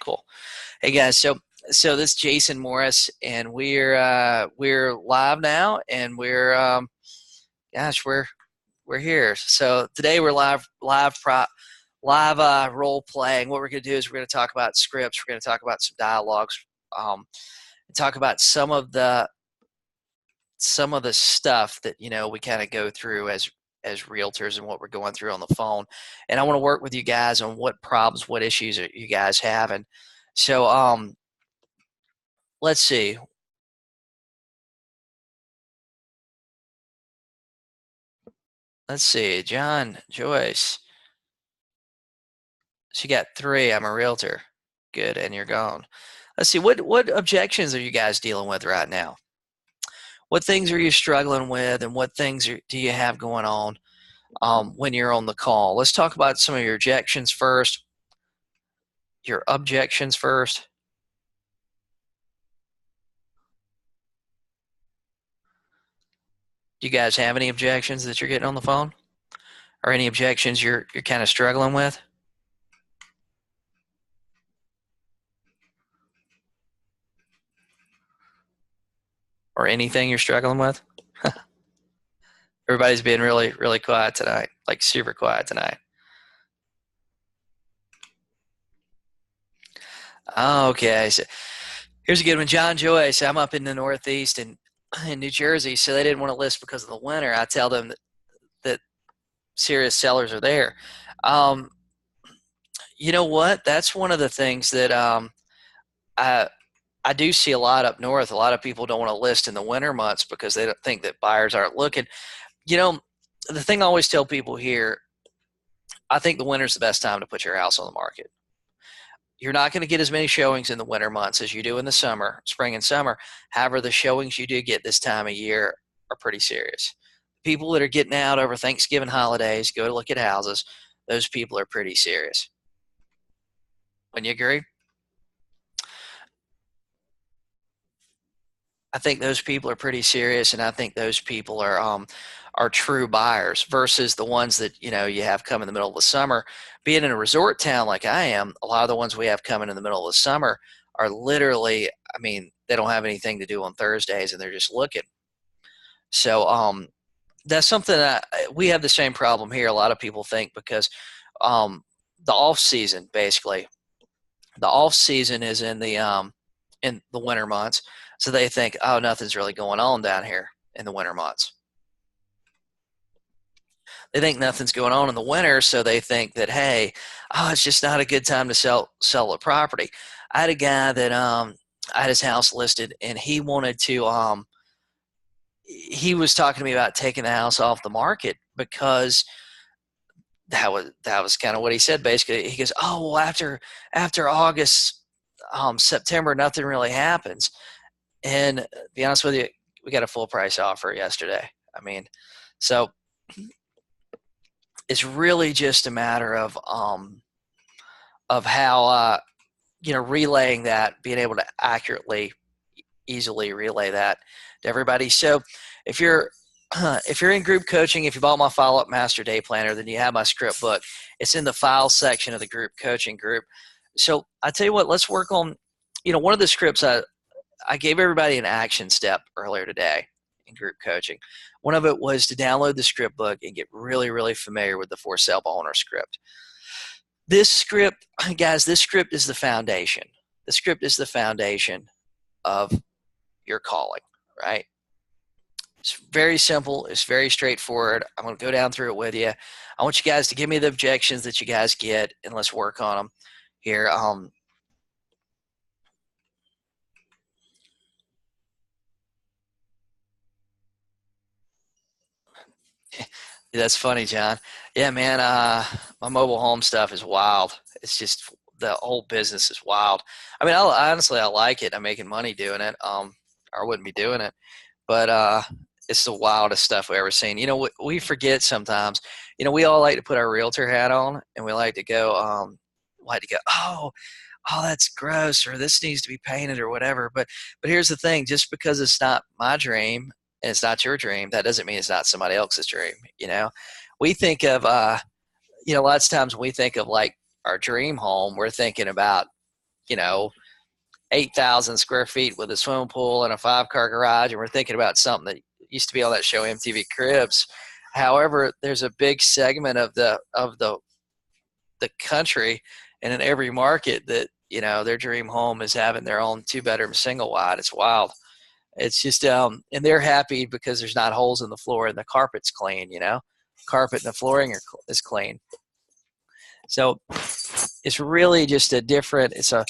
Cool. Hey guys, so this is Jason Morris, and we're live now, and gosh, we're here. So today we're live role playing. What we're gonna do is we're gonna talk about scripts. We're gonna talk about some dialogues, and talk about some of the stuff that we kind of go through as realtors and what we're going through on the phone. And I want to work with you guys on what problems, what issues you guys have. And so let's see. Let's see. John, Joyce. She got 3. I'm a realtor. Good, and you're gone. Let's see. What objections are you guys dealing with right now? What things are you struggling with, and what things do you have going on when you're on the call? Let's talk about some of your objections first. Your objections first. Do you guys have any objections that you're getting on the phone? Or any objections you're kind of struggling with? Or anything you're struggling with? Everybody's being really, really quiet tonight, like super quiet tonight. Okay, so here's a good one. John Joyce, I'm up in the Northeast in New Jersey, so they didn't want to list because of the winter. I tell them that serious sellers are there. You know what? That's one of the things that I do see a lot up north. A lot of people don't want to list in the winter months because they don't think that buyers aren't looking. The thing I always tell people here, I think the winter's the best time to put your house on the market. You're not going to get as many showings in the winter months as you do in the summer, spring and summer. However, the showings you do get this time of year are pretty serious. People that are getting out over Thanksgiving holidays, go to look at houses, those people are pretty serious. Wouldn't you agree? I think those people are pretty serious, and I think those people are true buyers versus the ones that you have come in the middle of the summer. Being in a resort town like I am, a lot of the ones we have coming in the middle of the summer are literally, I mean, they don't have anything to do on Thursdays, and they're just looking. So that's something that we have the same problem here. A lot of people think because the off season, basically, the off season is in the winter months. So they think, oh, nothing's really going on down here in the winter months. They think nothing's going on in the winter, so they think that, hey, oh, it's just not a good time to sell a property. I had a guy that I had his house listed, and he wanted to he was talking to me about taking the house off the market because that was kind of what he said. Basically, he goes, oh, well, after August, September, nothing really happens. And to be honest with you, we got a full price offer yesterday. I mean, so it's really just a matter of how relaying that, being able to accurately, easily relay that to everybody. So if you're in group coaching, if you bought my follow-up master day planner, then you have my script book. It's in the files section of the group coaching group. So I tell you what, let's work on one of the scripts I gave everybody an action step earlier today in group coaching. One of it was to download the script book and get really, really familiar with the for sale by owner script. This script, guys, this script is the foundation. The script is the foundation of your calling, right? It's very simple. It's very straightforward. I'm going to go down through it with you. I want you guys to give me the objections that you guys get, and let's work on them here. That's funny, John. Yeah, man. My mobile home stuff is wild. It's just the whole business is wild. I mean, honestly, I like it. I'm making money doing it. Or I wouldn't be doing it. But it's the wildest stuff we've ever seen. We forget sometimes. We all like to put our realtor hat on, and we like to go, oh, that's gross, or this needs to be painted, or whatever. But here's the thing: just because it's not my dream and it's not your dream, that doesn't mean it's not somebody else's dream. We think of, lots of times when we think of like our dream home, we're thinking about you know, 8,000 square feet with a swimming pool and a 5-car garage, and we're thinking about something that used to be on that show MTV Cribs. However, there's a big segment of the country and in every market that, you know, their dream home is having their own 2-bedroom single wide. It's wild. It's just and they're happy because there's not holes in the floor and the carpet's clean, you know. Carpet and the flooring is clean. So it's really just a different, it's a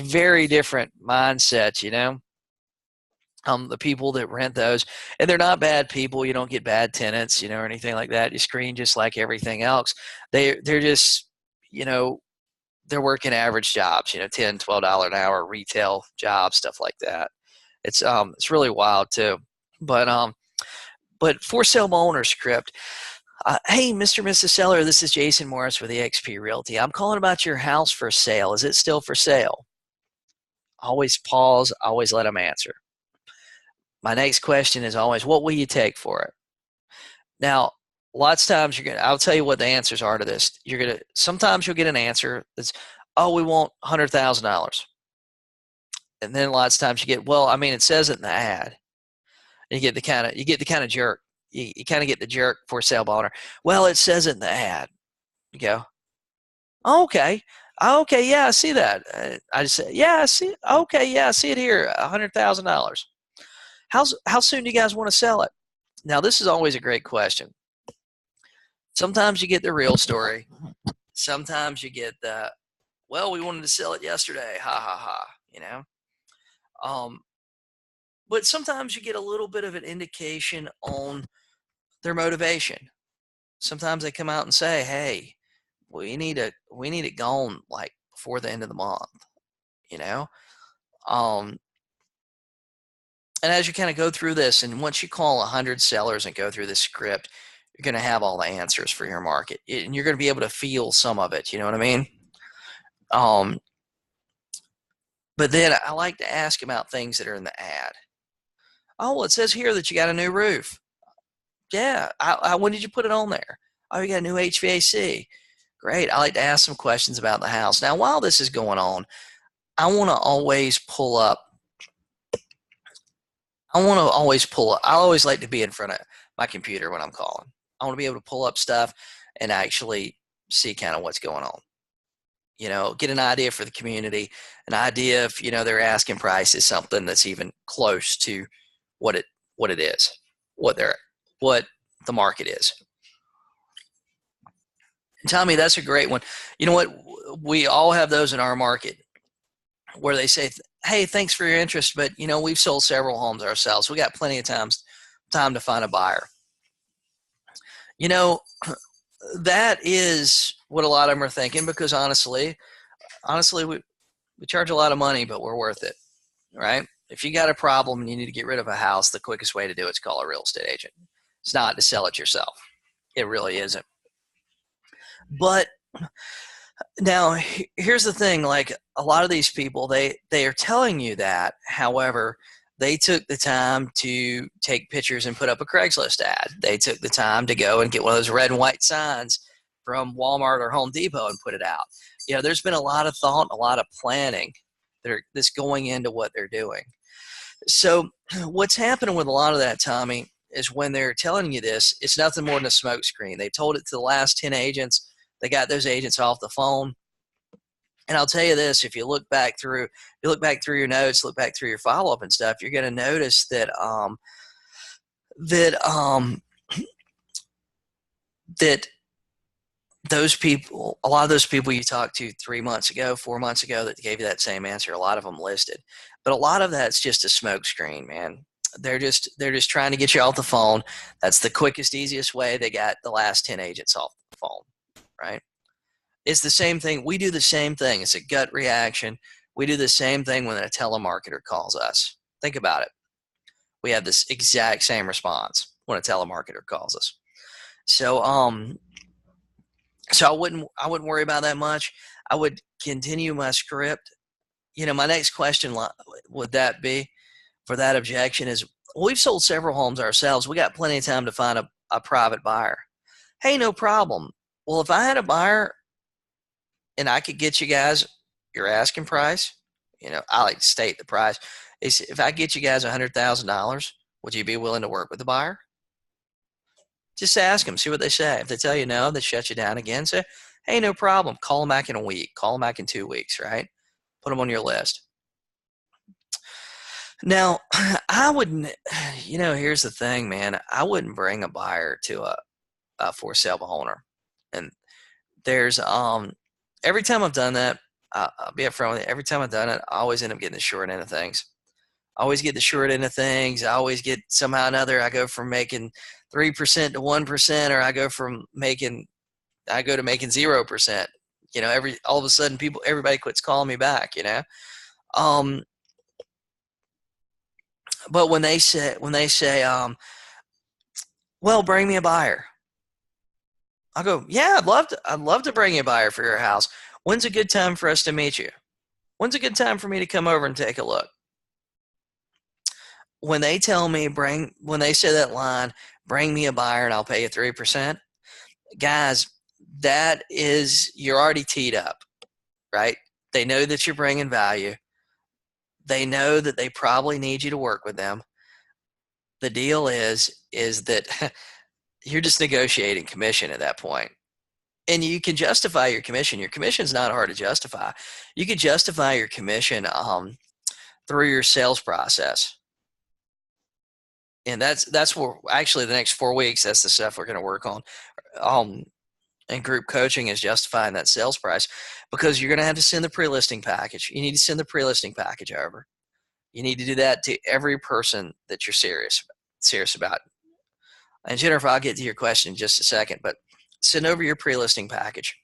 very different mindset, you know. The people that rent those, and they're not bad people. You don't get bad tenants, you know, or anything like that. You screen just like everything else. They're just, you know, they're working average jobs, you know, $10, $12 an hour retail jobs, stuff like that. It's really wild too. But for sale by owner script. Hey, Mr. and Mrs. Seller, this is Jason Morris with eXp Realty. I'm calling about your house for sale. Is it still for sale? Always pause. Always let them answer. My next question is always, what will you take for it? Now, lots of times I'll tell you what the answers are to this. Sometimes you'll get an answer that's, oh, we want $100,000. And then lots of times you get, well, I mean, it says it in the ad. And you get the kind of jerk. You kind of get the jerk for sale by owner. Well, it says it in the ad. You go, oh, okay. Okay, yeah, I see that. I just say, yeah, I see it. Okay, yeah, I see it here, $100,000. How soon do you guys want to sell it? Now, this is always a great question. Sometimes you get the real story. Sometimes you get the, well, we wanted to sell it yesterday. Ha, ha, ha, you know? But sometimes you get a little bit of an indication on their motivation. Sometimes they come out and say, hey, we need it gone like before the end of the month, you know? And as you kind of go through this, and once you call 100 sellers and go through this script, you're going to have all the answers for your market, and you're going to be able to feel some of it. You know what I mean? But then I like to ask about things that are in the ad. Oh, well, it says here that you got a new roof. Yeah. When did you put it on there? Oh, you got a new HVAC. Great. I like to ask some questions about the house. Now, while this is going on, I want to always pull up. I always like to be in front of my computer when I'm calling. I want to be able to pull up stuff and actually see kind of what's going on. You know, get an idea for the community, an idea if, you know, their asking price is something that's even close to what it is, what the market is. And Tommy, that's a great one. You know what? We all have those in our market where they say, hey, thanks for your interest, but, you know, we've sold several homes ourselves. We got plenty of time to find a buyer. You know, that is what a lot of them are thinking, because honestly, we charge a lot of money, but we're worth it, right? If you got a problem and you need to get rid of a house, the quickest way to do it is call a real estate agent. It's not to sell it yourself. It really isn't. But now, here's the thing, like a lot of these people, they are telling you that. However, they took the time to take pictures and put up a Craigslist ad. They took the time to go and get one of those red and white signs from Walmart or Home Depot and put it out. You know, there's been a lot of thought, a lot of planning that's going into what they're doing. So what's happening with a lot of that, Tommy, is when they're telling you this, it's nothing more than a smoke screen. They told it to the last 10 agents. They got those agents off the phone. And I'll tell you this, if you look back through your notes, look back through your follow-up and stuff, you're going to notice that those people, a lot of those people you talked to 3 months ago, 4 months ago that gave you that same answer, a lot of them listed. But a lot of that's just a smoke screen, man. They're just trying to get you off the phone. That's the quickest, easiest way. They got the last 10 agents off the phone, right? It's the same thing. We do the same thing. It's a gut reaction. We do the same thing when a telemarketer calls us. Think about it. We have this exact same response when a telemarketer calls us. So I wouldn't worry about that much. I would continue my script. You know, my next question would that be for that objection is, we've sold several homes ourselves. We got plenty of time to find a private buyer. Hey, no problem. Well, if I had a buyer and I could get you guys your asking price, I like to state the price. If I get you guys $100,000, would you be willing to work with the buyer? Just ask them, see what they say. If they tell you no, they shut you down again. Say, hey, no problem. Call them back in a week. Call them back in 2 weeks, right? Put them on your list. Now, I wouldn't, here's the thing, man. I wouldn't bring a buyer to a for sale owner. And there's, every time I've done that, I'll be upfront with you. Every time I've done it, I always end up getting the short end of things. I always get the short end of things. I always get somehow or another. I go from making 3% to 1%, or I go to making 0%. All of a sudden everybody quits calling me back. But when they say, well, bring me a buyer, I'll go, yeah, I'd love to bring you a buyer for your house. When's a good time for us to meet you? When's a good time for me to come over and take a look? When they tell me when they say that line, bring me a buyer and I'll pay you 3%, guys, you're already teed up, right? They know that you're bringing value. They know that they probably need you to work with them. The deal is that you're just negotiating commission at that point. And you can justify your commission. Your commission is not hard to justify. You can justify your commission through your sales process. And that's where actually the next 4 weeks, that's the stuff we're going to work on. And group coaching is justifying that sales price, because you're going to have to send the pre-listing package. You need to send the pre-listing package over. You need to do that to every person that you're serious about. And Jennifer, I'll get to your question in just a second, but send over your pre-listing package.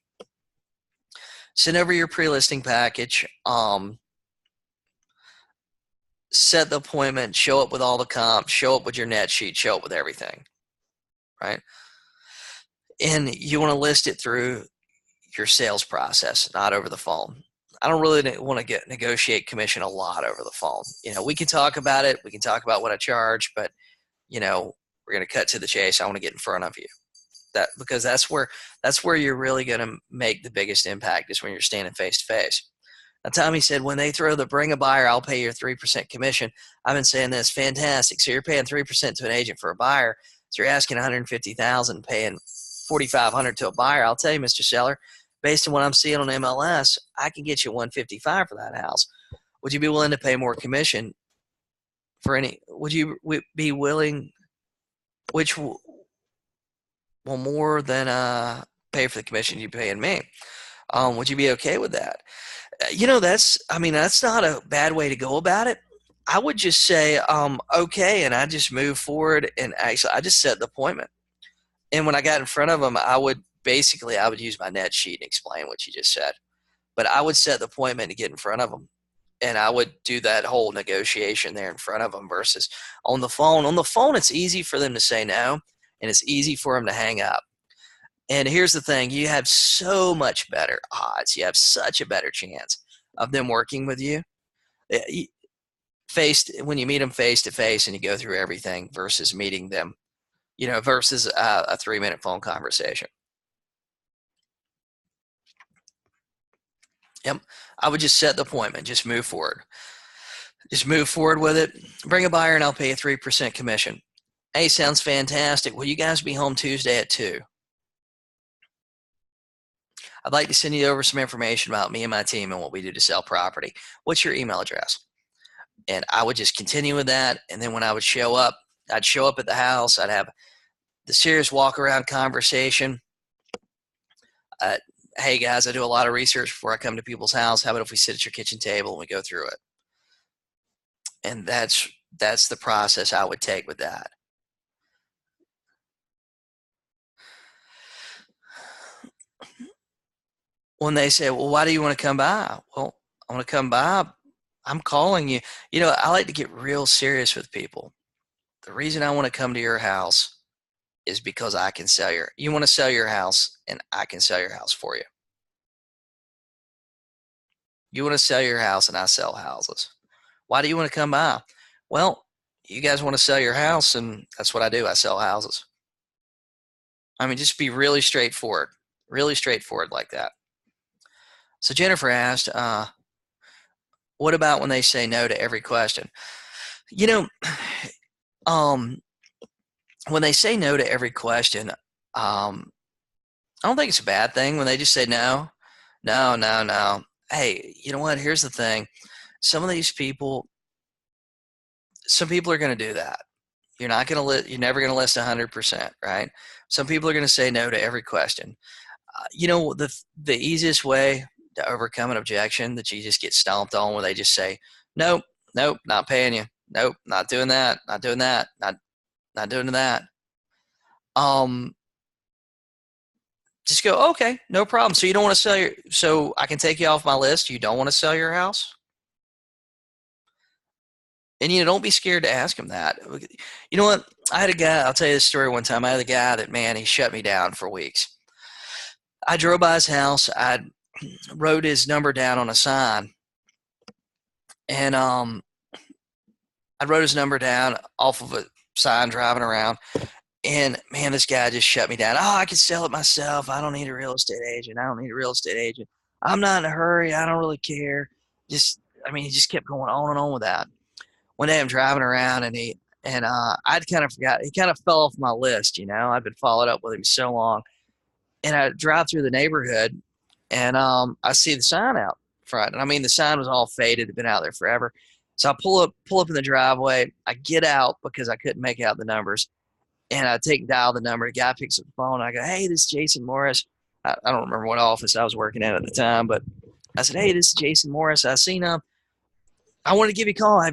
Send over your pre-listing package. Set the appointment, show up with all the comps, show up with your net sheet, show up with everything, right? And you want to list it through your sales process, not over the phone. I don't really want to negotiate commission a lot over the phone. We can talk about it. We can talk about what I charge, but we're going to cut to the chase. I want to get in front of you. Because that's where you're really going to make the biggest impact, is when you're standing face to face. Now, Tommy said, when they throw the bring a buyer, I'll pay your 3% commission. I've been saying this, fantastic. So you're paying 3% to an agent for a buyer. So you're asking $150,000, paying $4,500 to a buyer. I'll tell you, Mr. Seller, based on what I'm seeing on MLS, I can get you $155,000 for that house. Would you be willing to pay more commission for any? Would you be willing, which will more than pay for the commission you paying me? Would you be okay with that? That's not a bad way to go about it. I would just say, okay, and I just move forward, and actually I just set the appointment. And when I got in front of them, I would use my net sheet and explain what you just said. But I would set the appointment to get in front of them. And I would do that whole negotiation there in front of them versus on the phone. On the phone, it's easy for them to say no, and it's easy for them to hang up. And here's the thing, you have so much better odds. You have such a better chance of them working with you when you meet them face to face and you go through everything versus meeting them, versus a 3-minute phone conversation. Yep. I would just set the appointment. Just move forward. Just move forward with it. Bring a buyer and I'll pay you 3% commission. Hey, sounds fantastic. Will you guys be home Tuesday at 2? I'd like to send you over some information about me and my team and what we do to sell property. What's your email address? And I would just continue with that. And then when I would show up, I'd show up at the house. I'd have the serious walk-around conversation. Hey, guys, I do a lot of research before I come to people's house. How about if we sit at your kitchen table and we go through it? And that's the process I would take with that. When they say, well, why do you want to come by? Well, I want to come by. I'm calling you. I like to get real serious with people. The reason I want to come to your house is because I can sell you want to sell your house, and I can sell your house for you. You want to sell your house, and I sell houses. Why do you want to come by? Well, you guys want to sell your house, and that's what I do. I sell houses. Just be really straightforward like that. So Jennifer asked, What about when they say no to every question? You know, um, when they say no to every question, I don't think it's a bad thing when they just say no, no, no, no. Hey, you know what? Here's the thing. Some of these people, some people are going to do that. You're never going to list 100%, right? Some people are going to say no to every question. The easiest way to overcome an objection that you just get stomped on, where they just say, nope, nope, not paying you. Nope, not doing that, not doing that, not doing that. Just go, okay, no problem. So you don't want to so I can take you off my list. You don't want to sell your house? And, don't be scared to ask him that. You know what? I had a guy, I'll tell you this story one time. I had a guy that, man, he shut me down for weeks. I drove by his house. I wrote his number down on a sign. And I wrote his number down off of a sign driving around. And, man, this guy just shut me down. Oh, I can sell it myself. I don't need a real estate agent. I don't need a real estate agent. I'm not in a hurry. I don't really care. He just kept going on and on with that. One day I'm driving around and I'd kind of forgot. He kind of fell off my list, I'd been followed up with him so long. And I drive through the neighborhood and I see the sign out front. And the sign was all faded. It had been out there forever. So I pull up in the driveway. I get out because I couldn't make out the numbers. And I dial the number. The guy picks up the phone. And I go, hey, this is Jason Morris. I don't remember what office I was working at the time, but I said, hey, this is Jason Morris. I seen I wanted to give you a call. I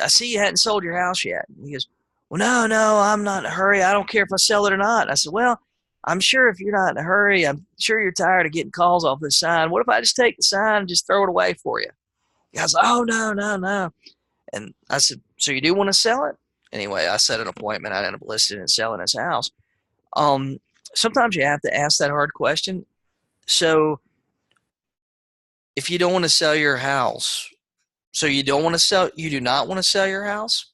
see you hadn't sold your house yet. And he goes, well, no, I'm not in a hurry. I don't care if I sell it or not. And I said, well, I'm sure if you're not in a hurry, I'm sure you're tired of getting calls off this sign. What if I just take the sign and just throw it away for you? The guy's like, oh, no. And I said, so you do want to sell it? Anyway, I set an appointment. I ended up listing and selling his house. Sometimes you have to ask that hard question. So if you don't want to sell your house, you do not want to sell your house?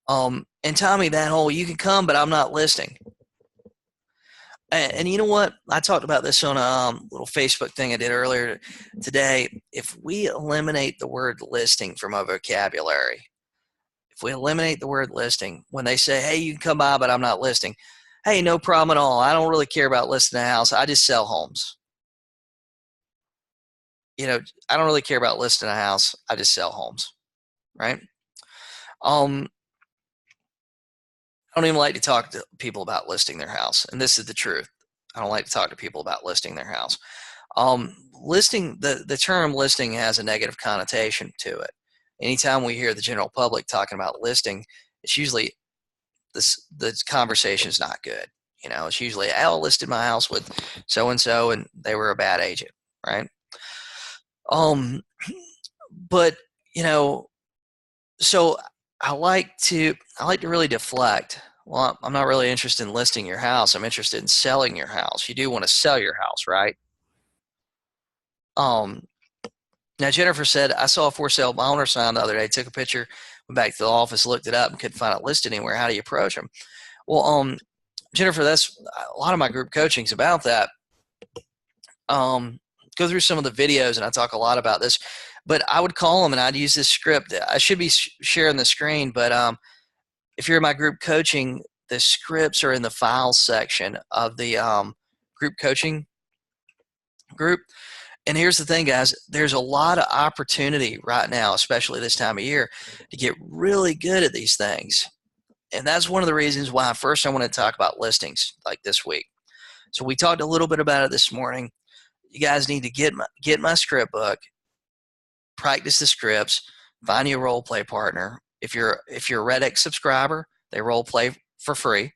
And Tommy, that whole, you can come, but I'm not listing. And you know what? I talked about this on a little Facebook thing I did earlier today. If we eliminate the word listing from our vocabulary, when they say, hey, you can come by, but I'm not listing. Hey, no problem at all. I don't really care about listing a house. I just sell homes. I don't really care about listing a house. I just sell homes, right? I don't even like to talk to people about listing their house. And this is the truth. I don't like to talk to people about listing their house. The term listing has a negative connotation to it. Anytime we hear the general public talking about listing, it's usually the conversation is not good. It's usually, I listed my house with so-and-so and they were a bad agent, right? But, so I like to really deflect. Well, I'm not really interested in listing your house. I'm interested in selling your house. You do want to sell your house, right? Now Jennifer said, I saw a for sale by owner sign the other day, took a picture, went back to the office, looked it up and couldn't find it listed anywhere. How do you approach them? Well, Jennifer, that's a lot of my group coaching is about that. Go through some of the videos and I talk a lot about this, but I would call them and I'd use this script. I should be sharing the screen, but if you're in my group coaching, the scripts are in the files section of the group coaching group. And here's the thing, guys, there's a lot of opportunity right now, especially this time of year, to get really good at these things. And that's one of the reasons why first I want to talk about listings like this week. So we talked a little bit about it this morning. You guys need to get my script book, practice the scripts, find you a role play partner. If you're a Reddit subscriber, they role play for free.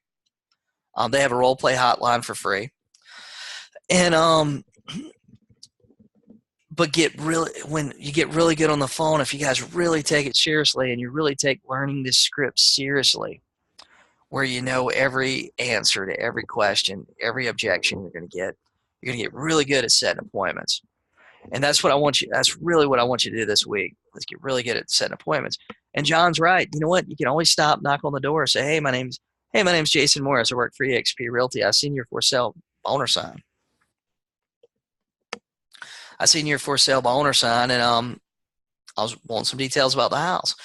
They have a role play hotline for free. And but when you get really good on the phone, if you guys really take it seriously and you really take learning this script seriously, where you know every answer to every question, every objection you're going to get really good at setting appointments. And that's really what I want you to do this week. Let's get really good at setting appointments. And John's right. You know what? You can always stop, knock on the door, say, hey, my name's Jason Morris. I work for eXp Realty. I seen your for sale owner sign. I seen your for sale by owner sign, and I was wanting some details about the house.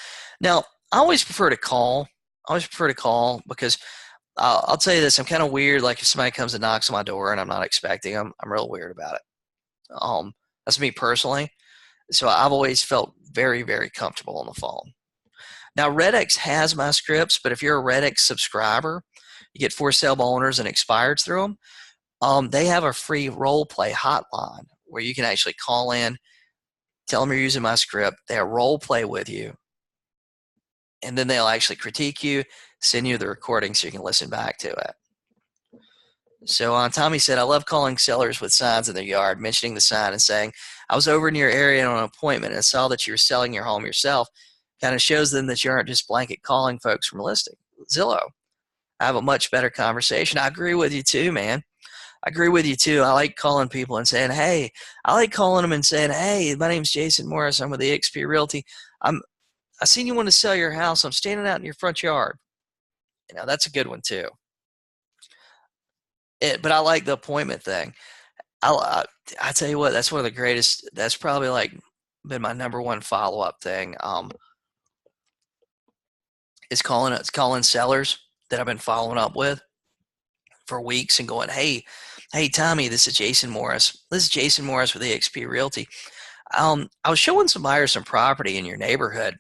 Now, I always prefer to call. I always prefer to call because I'll tell you this: I'm kind of weird. Like if somebody comes and knocks on my door and I'm not expecting them, I'm real weird about it. That's me personally. So I've always felt very, very comfortable on the phone. Now, Redx has my scripts, but if you're a Redx subscriber, you get for sale by owners and expireds through them. They have a free role play hotline where you can actually call in, tell them you're using my script, they'll role play with you, and then they'll actually critique you, send you the recording so you can listen back to it. So Tommy said, I love calling sellers with signs in their yard, mentioning the sign and saying, I was over in your area on an appointment and saw that you were selling your home yourself. Kind of shows them that you aren't just blanket calling folks from listing. Zillow. I have a much better conversation. I agree with you too, man. I agree with you too. I like calling people and saying, hey, I like calling them and saying, hey, my name's Jason Morris. I'm with eXp Realty. I seen you want to sell your house. I'm standing out in your front yard. You know, that's a good one too. But I like the appointment thing. I tell you what, that's one of the greatest. That's probably like been my number one follow up thing. Is calling sellers that I've been following up with for weeks and going, hey, Tommy, this is Jason Morris. This is Jason Morris with eXp Realty. I was showing some buyers some property in your neighborhood,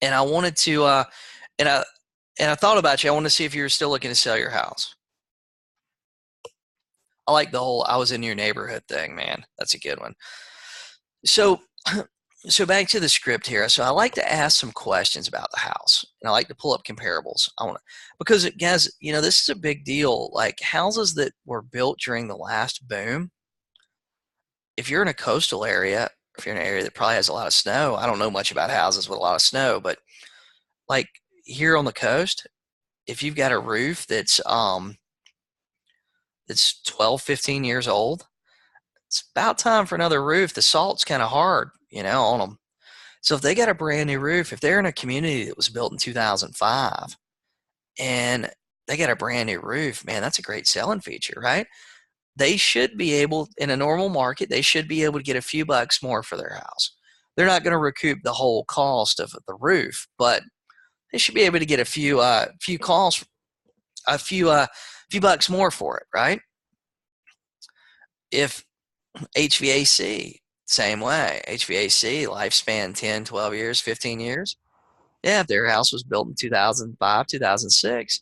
and I wanted to, and I thought about you. I wanted to see if you were still looking to sell your house. I like the whole I was in your neighborhood thing, man. That's a good one. So, so back to the script here. So I like to ask some questions about the house, and I like to pull up comparables. I want to, because guys, you know, this is a big deal. Like houses that were built during the last boom. If you're in a coastal area, if you're in an area that probably has a lot of snow, I don't know much about houses with a lot of snow, but like here on the coast, if you've got a roof that's 12, 15 years old, it's about time for another roof. The salt's kind of hard, you know, on them. So if they got a brand new roof, if they're in a community that was built in 2005 and they got a brand new roof, man, that's a great selling feature, right? They should be able, in a normal market, they should be able to get a few bucks more for their house. They're not going to recoup the whole cost of the roof, but they should be able to get a few bucks more for it, right? If HVAC, same way. HVAC, lifespan 10, 12 years, 15 years. Yeah, if their house was built in 2005, 2006,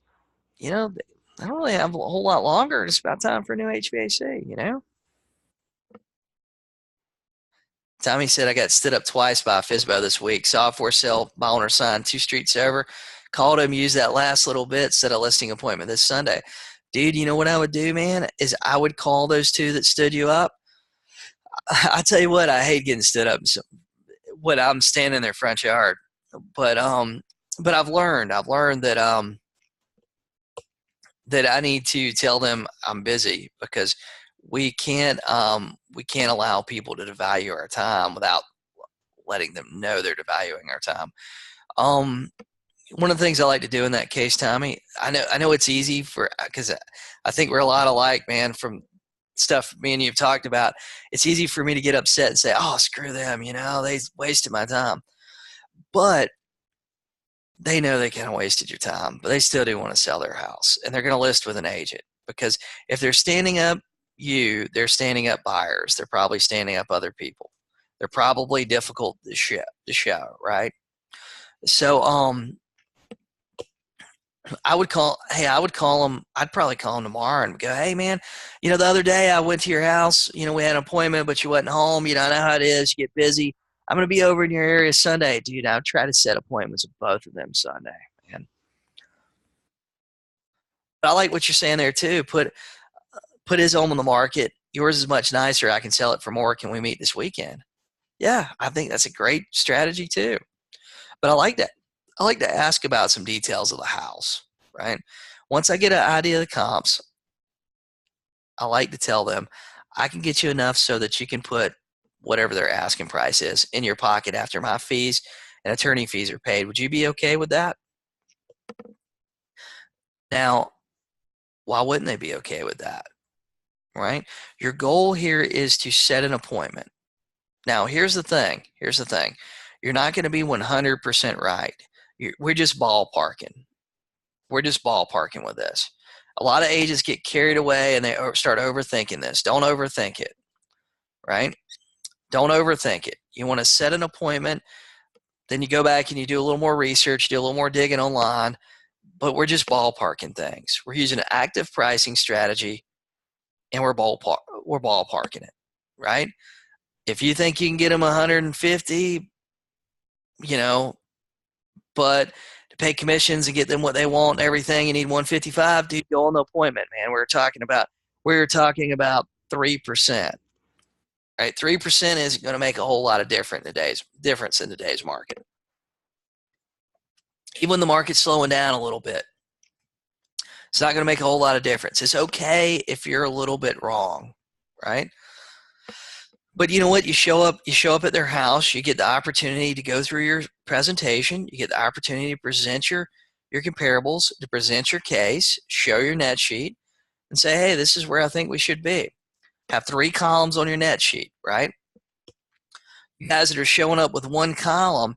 you know, I don't really have a whole lot longer. It's about time for a new HVAC, you know? Tommy said I got stood up twice by a FSBO this week. Saw a for sale by owner sign 2 streets over. Called him, used that last little bit, set a listing appointment this Sunday. Dude, you know what I would do, man? Is I would call those two that stood you up. I tell you what, I hate getting stood up. When I'm standing in their front yard, but I've learned that I need to tell them I'm busy because we can't allow people to devalue our time without letting them know they're devaluing our time. Um, One of the things I like to do in that case, Tommy, I know it's easy because I think we're a lot alike, man. From stuff me and you've talked about, it's easy for me to get upset and say, "Oh, screw them," you know, they wasted my time. But they know they kind of wasted your time, but they still do want to sell their house, and they're going to list with an agent because if they're standing up they're standing up buyers. They're probably standing up other people. They're probably difficult to show, right? So I would call them. I'd probably call them tomorrow and go, hey man, you know, the other day I went to your house, you know, we had an appointment, but you wasn't home. You know, I know how it is. You get busy. I'm going to be over in your area Sunday, dude. I'll try to set appointments with both of them Sunday, man. But I like what you're saying there too. Put his home on the market. Yours is much nicer. I can sell it for more. Can we meet this weekend? Yeah, I think that's a great strategy too. But I like to ask about some details of the house, right? Once I get an idea of the comps, I like to tell them I can get you enough so that you can put whatever their asking price is in your pocket after my fees and attorney fees are paid. Would you be okay with that? Now, why wouldn't they be okay with that? right? Your goal here is to set an appointment. Now, here's the thing. You're not going to be 100% right. We're just ballparking. With this. A lot of agents get carried away and they start overthinking this. Don't overthink it, right? Don't overthink it. You want to set an appointment, then you go back and you do a little more research, do a little more digging online, but we're just ballparking things. We're using an active pricing strategy and we're ballparking it, right? If you think you can get them 150, but to pay commissions and get them what they want and everything, you need 155, dude, go on the appointment, man. We're talking about 3%. Right? 3% isn't going to make a whole lot of difference in today's market. Even when the market's slowing down a little bit, it's not going to make a whole lot of difference. It's okay if you're a little bit wrong, right? But you know what? You show up at their house, you get the opportunity to go through your presentation, you get the opportunity to present your comparables, to present your case, show your net sheet, and say, hey, this is where I think we should be. Have 3 columns on your net sheet, right? You guys that are showing up with 1 column,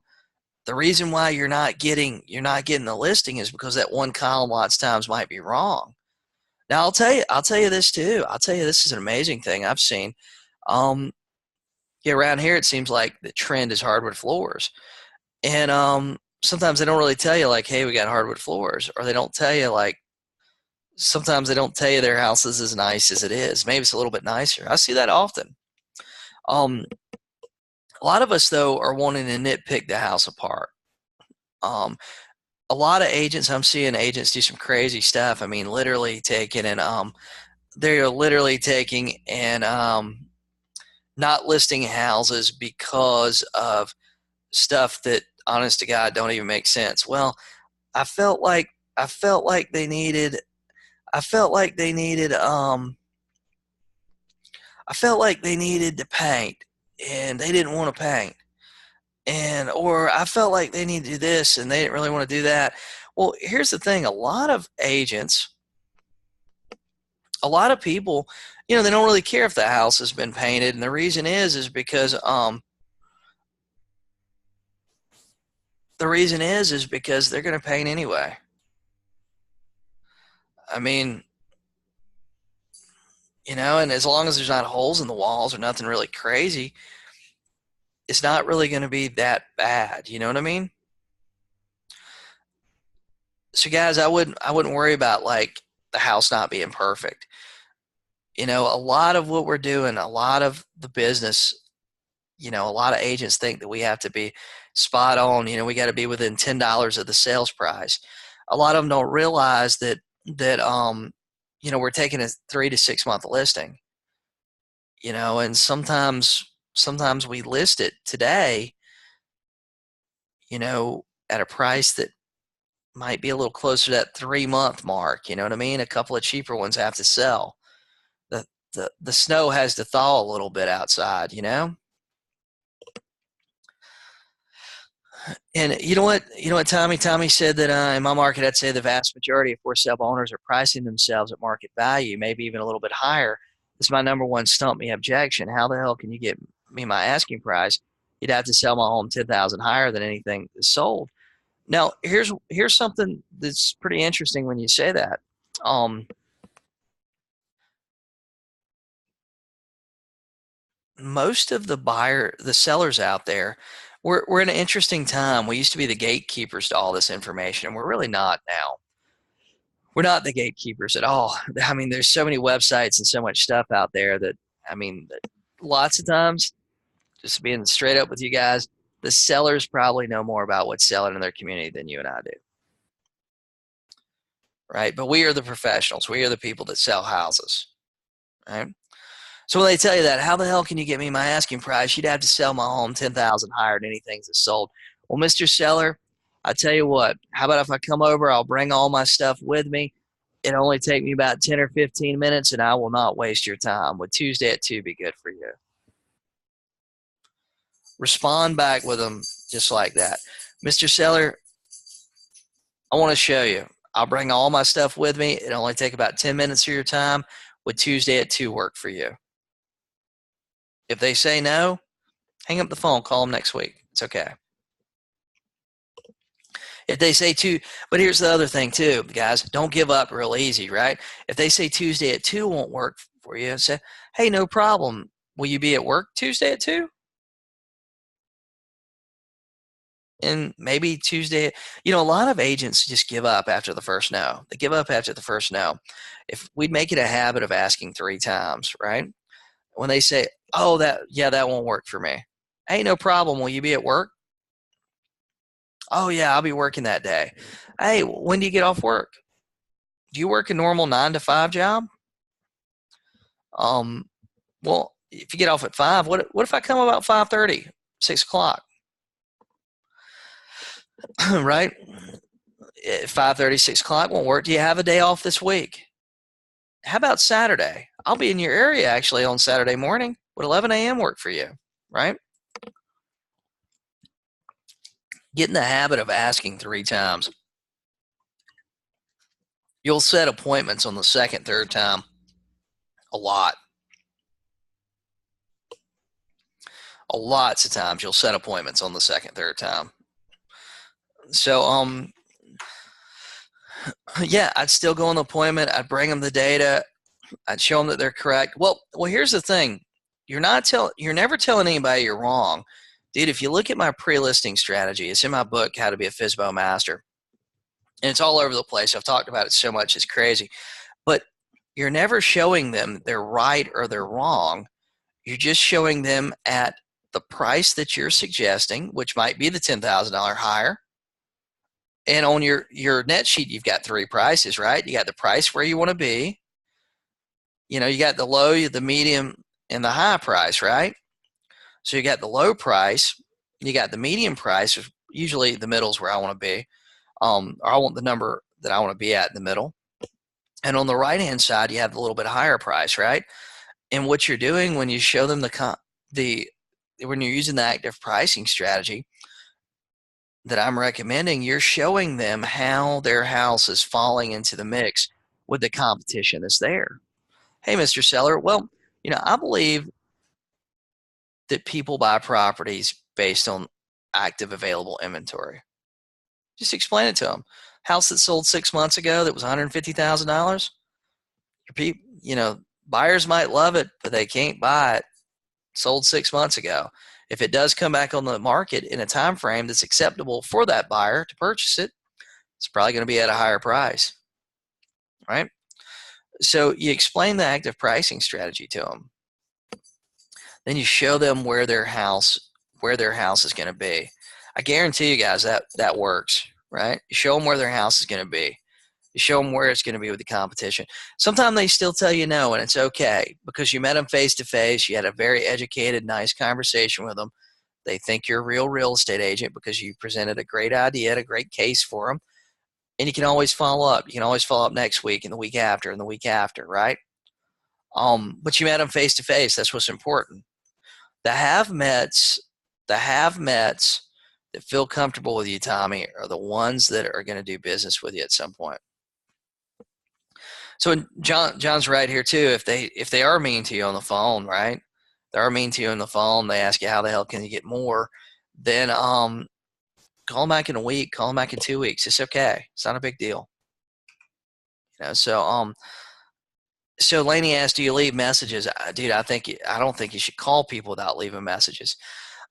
the reason why you're not getting the listing is because that 1 column lots of times might be wrong. Now I'll tell you this too. I'll tell you this is an amazing thing I've seen. Around here it seems like the trend is hardwood floors, and sometimes they don't really tell you like, hey, we got hardwood floors, or they don't tell you like. Sometimes they don't tell you their house is as nice as it is. Maybe it's a little bit nicer. I see that often. A lot of us, though, are wanting to nitpick the house apart. A lot of agents, I'm seeing agents do some crazy stuff. I mean, literally taking and not listing houses because of stuff that, honest to God, don't even make sense. Well, I felt like they needed to paint and they didn't want to paint, or I felt like they needed to do this and they didn't really want to do that. Well, here's the thing. A lot of agents, a lot of people, they don't really care if the house has been painted, and the reason is because they're going to paint anyway. I mean, and as long as there's not holes in the walls or nothing really crazy, it's not really going to be that bad. You know what I mean? So guys, I wouldn't worry about like the house not being perfect. A lot of what we're doing, a lot of the business, a lot of agents think that we have to be spot on. We got to be within $10 of the sales price. A lot of them don't realize that we're taking a 3 to 6 month listing, and sometimes we list it today, at a price that might be a little closer to that 3-month mark. You know what I mean? A couple of cheaper ones have to sell. The snow has to thaw a little bit outside, And you know what Tommy said that in my market, I'd say the vast majority of for sale owners are pricing themselves at market value, maybe even a little bit higher. This is my number one stump me objection. How the hell can you get me my asking price? You'd have to sell my home 10,000 higher than anything that's sold. Now, here's something that's pretty interesting when you say that. Most of the sellers out there, we're in an interesting time. We used to be the gatekeepers to all this information, and we're really not now. We're not the gatekeepers at all. I mean, there's so many websites and so much stuff out there that, lots of times, just being straight up with you guys, the sellers probably know more about what's selling in their community than you and I do. Right? But we are the professionals. We are the people that sell houses. Right? So when they tell you that, how the hell can you get me my asking price? You'd have to sell my home 10,000 higher than anything that's sold. Well, Mr. Seller, I tell you what, how about if I come over, I'll bring all my stuff with me. It'll only take me about 10 or 15 minutes, and I will not waste your time. Would Tuesday at 2 be good for you? Respond back with them just like that. Mr. Seller, I want to show you. I'll bring all my stuff with me. It'll only take about 10 minutes of your time. Would Tuesday at 2 work for you? If they say no, hang up the phone, call them next week. It's okay. If they say 2, but here's the other thing too, guys, don't give up real easy, right? If they say Tuesday at 2 won't work for you, say, hey, no problem. Will you be at work Tuesday at 2? And maybe Tuesday, a lot of agents just give up after the first no. They give up after the first no. If we make it a habit of asking 3 times, right? When they say, oh, that won't work for me. Hey, no problem. Will you be at work? Oh, yeah, I'll be working that day. Hey, when do you get off work? Do you work a normal 9 to 5 job? Well, if you get off at 5, what if I come about 5:30, 6 o'clock? Right? 5:30, 6 o'clock won't work. Do you have a day off this week? How about Saturday? I'll be in your area actually on Saturday morning. Would 11 a.m. work for you? Right? Get in the habit of asking 3 times. You'll set appointments on the second, third time a lot. Lots of times you'll set appointments on the second, third time. So, yeah, I'd still go on the appointment. I'd bring them the data. I'd show them that they're correct. Well, here's the thing. You're never telling anybody you're wrong. Dude, if you look at my pre-listing strategy, it's in my book, How to Be a FSBO Master. And it's all over the place. I've talked about it so much, it's crazy. But you're never showing them they're right or they're wrong. You're just showing them at the price that you're suggesting, which might be the $10,000 higher. And on your net sheet, you've got 3 prices, right? You got the price where you want to be. You got the low, the medium, and the high price, right? So you got the low price, you got the medium price, usually the middle is where I want to be. Or I want the number that I want to be at in the middle. And on the right-hand side, you have the little bit higher price, right? And what you're doing when you show them when you're using the active pricing strategy that I'm recommending, you're showing them how their house is falling into the mix with the competition that's there. Hey, Mr. Seller, well, I believe that people buy properties based on active available inventory. Just explain it to them. House that sold 6 months ago that was $150,000. Buyers might love it, but they can't buy it. Sold 6 months ago. If it does come back on the market in a time frame that's acceptable for that buyer to purchase it, it's probably going to be at a higher price, right? So you explain the active pricing strategy to them. Then you show them where their house is going to be. I guarantee you guys that works, right? You show them where their house is going to be. You show them where it's going to be with the competition. Sometimes they still tell you no, and it's okay because you met them face to face. You had a very educated, nice conversation with them. They think you're a real estate agent because you presented a great idea and a great case for them. And you can always follow up. You can always follow up next week and the week after and the week after, right? But you met them face to face. That's what's important. The have-mets that feel comfortable with you, Tommy, are the ones that are going to do business with you at some point. So John's right here too. If they are mean to you on the phone, right? They are mean to you on the phone. They ask you how the hell can you get more? Then call them back in a week. Call them back in 2 weeks. It's okay. It's not a big deal. So Laney asked, do you leave messages? Dude, I don't think you should call people without leaving messages.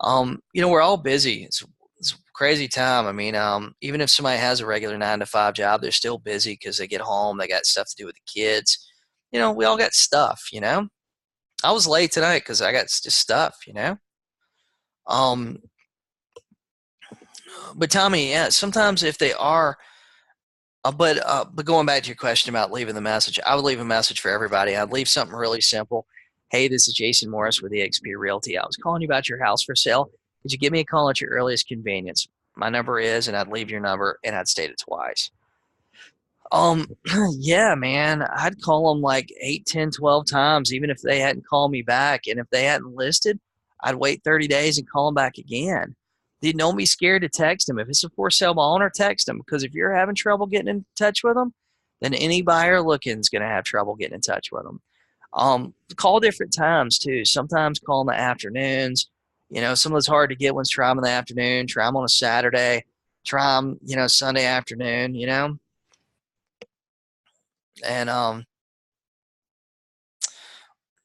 We're all busy. It's a crazy time. I mean, even if somebody has a regular 9 to 5 job, they're still busy because they get home. They got stuff to do with the kids. We all got stuff, I was late tonight because I got just stuff, But Tommy, yeah, sometimes if they are, but going back to your question about leaving the message, I would leave a message for everybody. I'd leave something really simple. Hey, this is Jason Morris with eXp Realty. I was calling you about your house for sale. Could you give me a call at your earliest convenience? My number is, and I'd leave your number, and I'd state it twice. Yeah, man, I'd call them like 8, 10, 12 times, even if they hadn't called me back. And if they hadn't listed, I'd wait 30 days and call them back again. Don't be scared to text them. If it's a for sale by owner, text them, because if you're having trouble getting in touch with them, then any buyer looking is going to have trouble getting in touch with them. Call different times too. Sometimes call in the afternoons. Some of those hard to get ones, try them in the afternoon, try them on a Saturday, try them, Sunday afternoon, and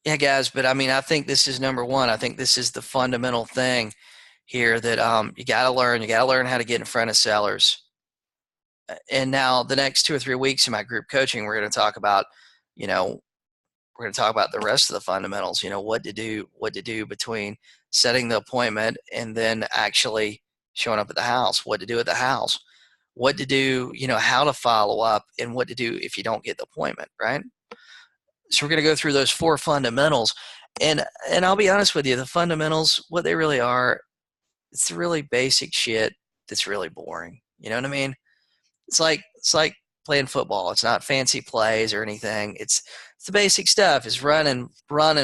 yeah, guys, but I mean, I think this is number one. I think this is the fundamental thing here that you got to learn. You got to learn how to get in front of sellers. And now the next 2 or 3 weeks in my group coaching, we're going to talk about, you know, we're going to talk about the rest of the fundamentals. What to do between setting the appointment and then actually showing up at the house. What to do at the house. What to do. How to follow up and what to do if you don't get the appointment. Right. So we're going to go through those 4 fundamentals, and I'll be honest with you, the fundamentals, what they really are, it's the really basic shit that's really boring. You know what I mean? It's like playing football. It's not fancy plays or anything. It's the basic stuff. It's running,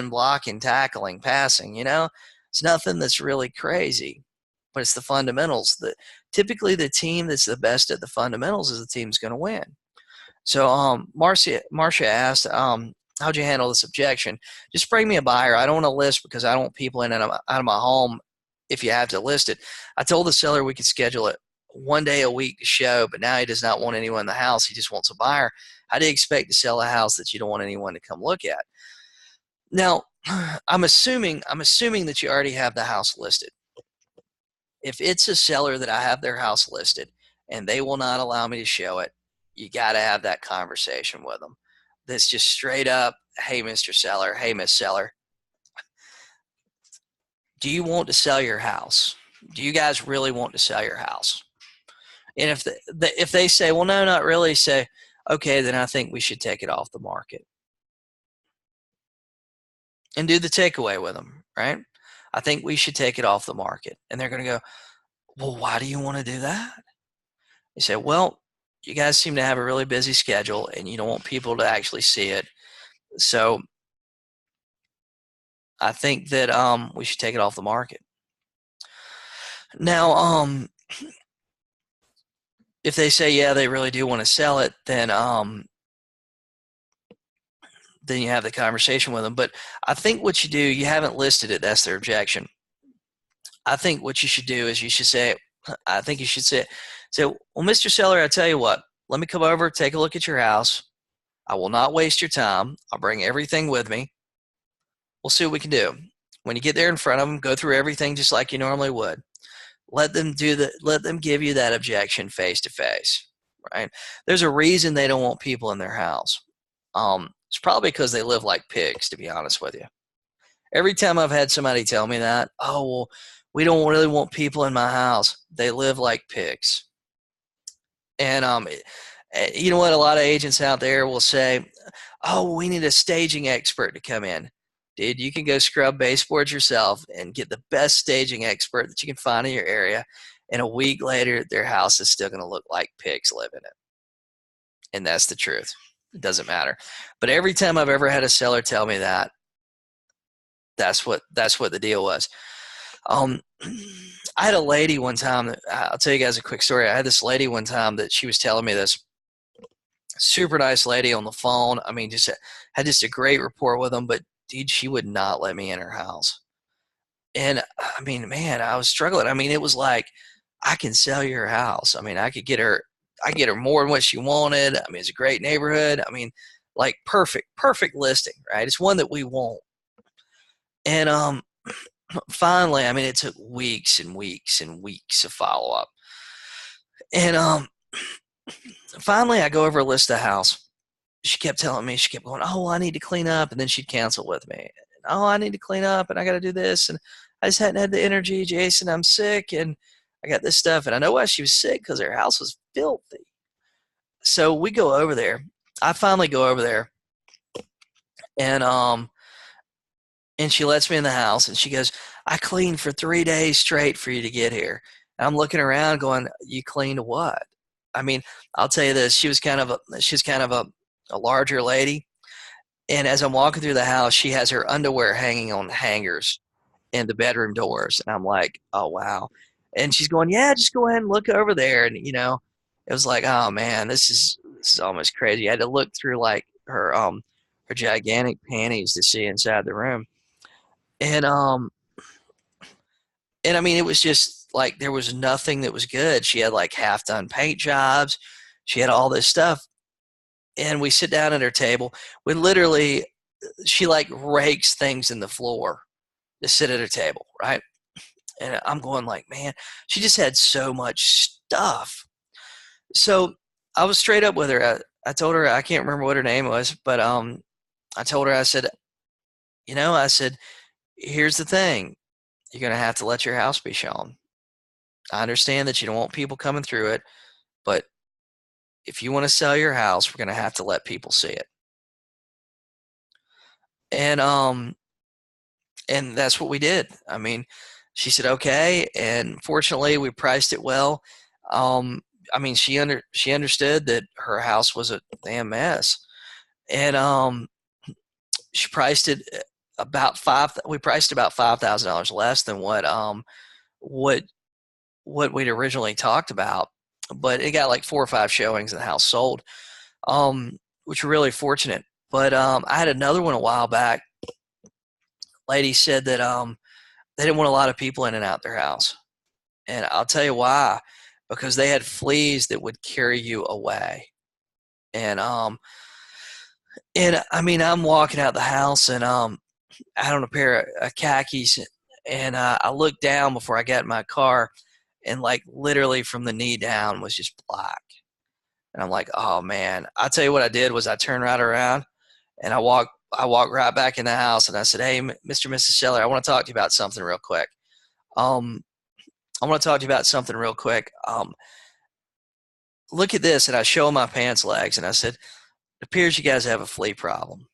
blocking, tackling, passing. It's nothing that's really crazy, but it's the fundamentals. That typically the team that's the best at the fundamentals is the team's going to win. So Marcia asked, how'd you handle this objection? Just bring me a buyer. I don't want to list because I don't want people in and out of my home if you have to list it. I told the seller we could schedule it 1 day a week to show, but now he does not want anyone in the house. He just wants a buyer. How do you expect to sell a house that you don't want anyone to come look at? Now, I'm assuming that you already have the house listed. If it's a seller that I have their house listed and they will not allow me to show it, you got to have that conversation with them. That's just straight up, hey, Mr. Seller, hey, Miss Seller, do you want to sell your house? Do you guys really want to sell your house? And if they say, well, no, not really, say, okay, then I think we should take it off the market. And do the takeaway with them, right? I think we should take it off the market. And they're going to go, well, why do you want to do that? You say, well, you guys seem to have a really busy schedule and you don't want people to actually see it. So I think that we should take it off the market. Now, if they say, yeah, they really do want to sell it, then you have the conversation with them. But I think what you do, you haven't listed it. That's their objection. I think what you should do is you should say, well, Mr. Seller, I tell you what, let me come over, take a look at your house. I will not waste your time. I'll bring everything with me. We'll see what we can do. When you get there in front of them, go through everything just like you normally would. Let them give you that objection face to face, right? There's a reason they don't want people in their house. It's probably because they live like pigs, to be honest with you. Every time I've had somebody tell me that, oh, well, we don't really want people in my house. They live like pigs. And you know what? A lot of agents out there will say, oh, we need a staging expert to come in. Dude, you can go scrub baseboards yourself and get the best staging expert that you can find in your area. And a week later, their house is still going to look like pigs live in it. And that's the truth. It doesn't matter. But every time I've ever had a seller tell me that, that's what the deal was. I had a lady one time, I'll tell you guys a quick story. I had this lady one time that she was telling me this. Super nice lady on the phone. I mean, had a great rapport with them, but dude, she would not let me in her house. And I mean, man, I was struggling. I mean, it was like, I can sell your house. I mean, I get her more than what she wanted. I mean, it's a great neighborhood. I mean, like perfect listing, right? It's one that we want. And finally, I mean, it took weeks and weeks and weeks of follow up. And finally, I go over a list of the house. She kept telling me, she kept going, oh, well, I need to clean up. And then she'd cancel with me. Oh, I need to clean up and I got to do this. And I just hadn't had the energy, Jason. I'm sick and I got this stuff. And I know why she was sick, because her house was filthy. So we go over there. I finally go over there and she lets me in the house and she goes, I cleaned for 3 days straight for you to get here. And I'm looking around going, you cleaned what? I mean, I'll tell you this. She was kind of a larger lady. And as I'm walking through the house, she has her underwear hanging on hangers in the bedroom doors. And I'm like, oh, wow. And she's going, yeah, just go ahead and look over there. And, it was like, oh, man, this is almost crazy. I had to look through like her her gigantic panties to see inside the room. And I mean, it was just like there was nothing that was good. She had like half done paint jobs. She had all this stuff. And we sit down at her table. We literally, she like rakes things in the floor to sit at her table, right? And I'm going like, man, she just had so much stuff. So I was straight up with her. I told her, I can't remember what her name was, but I told her, I said, I said, here's the thing. You're going to have to let your house be shown. I understand that you don't want people coming through it, but if you want to sell your house, we're going to have to let people see it. And that's what we did. I mean, she said okay, and fortunately we priced it well. I mean, she understood that her house was a damn mess, and she priced it about five. We priced about $5,000 less than what we'd originally talked about, but it got like 4 or 5 showings and the house sold, which were really fortunate. But I had another one a while back. Lady said that they didn't want a lot of people in and out their house, and I'll tell you why. Because they had fleas that would carry you away, and I mean, I'm walking out the house, and I had on a pair of khakis, and I looked down before I got in my car, and like literally from the knee down was just black. And I'm like, oh man. I tell you what I did was I turned right around and I walked right back in the house, and I said, hey, Mr. and Mrs. Seller, I want to talk to you about something real quick. I want to talk to you about something real quick. Look at this. And I show them my pants legs, and I said, it appears you guys have a flea problem.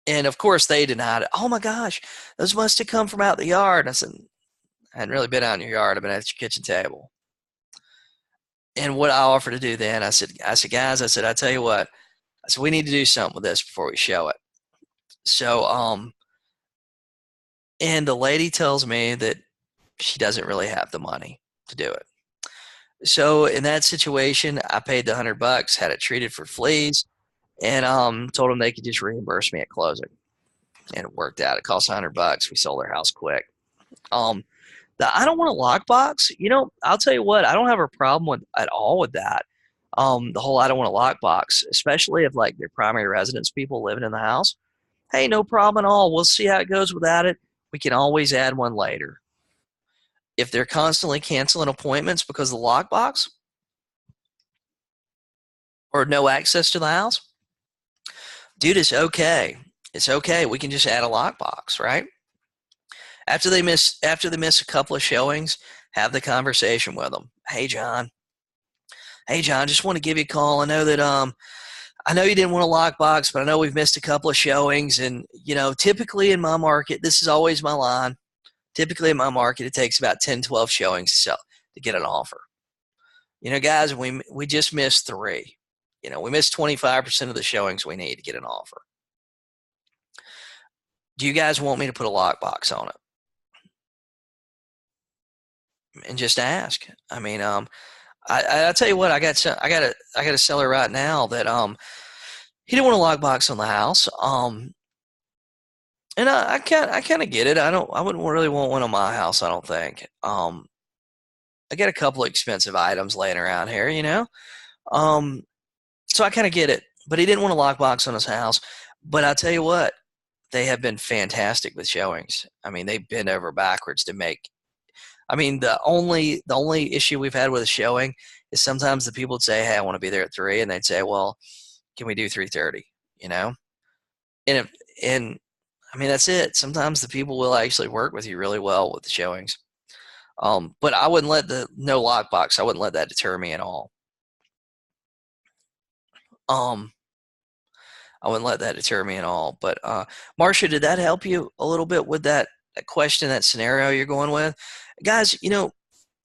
And of course they denied it. Oh my gosh, those must have come from out the yard. And I said, I hadn't really been out in your yard. I've been at your kitchen table. And what I offered to do then, I said, guys, I said, I tell you what, I said, we need to do something with this before we show it. So, and the lady tells me that she doesn't really have the money to do it. So in that situation, I paid the $100, had it treated for fleas, and told them they could just reimburse me at closing. And it worked out. It cost $100. We sold their house quick. I don't want a lockbox. I'll tell you what, I don't have a problem at all with that. The whole I don't want a lockbox, especially if like their primary residence people living in the house. Hey, no problem at all. We'll see how it goes without it. We can always add one later. If they're constantly canceling appointments because of the lockbox or no access to the house, dude, it's okay. It's okay. We can just add a lockbox, right? After they miss a couple of showings, have the conversation with them. Hey John, just want to give you a call. I know that I know you didn't want a lockbox, but I know we've missed a couple of showings, and typically in my market, this is always my line. Typically in my market, it takes about 10, 12 showings to get an offer. Guys, we just missed 3. We missed 25% of the showings we need to get an offer. Do you guys want me to put a lockbox on it? And just ask. I mean, I tell you what, I got a seller right now that he didn't want a lockbox on the house. And I kind of get it. I wouldn't really want one on my house, I don't think. I got a couple of expensive items laying around here, so I kind of get it. But he didn't want a lockbox on his house. But I tell you what, they have been fantastic with showings. I mean, they bend over backwards to make. I mean, the only issue we've had with a showing is sometimes the people would say, "Hey, I want to be there at 3," and they'd say, "Well, can we do 3:30?" And I mean, that's it. Sometimes the people will actually work with you really well with the showings. But I wouldn't let the no lockbox. I wouldn't let that deter me at all. I wouldn't let that deter me at all. But Marcia, did that help you a little bit with that question, that scenario you're going with? Guys, and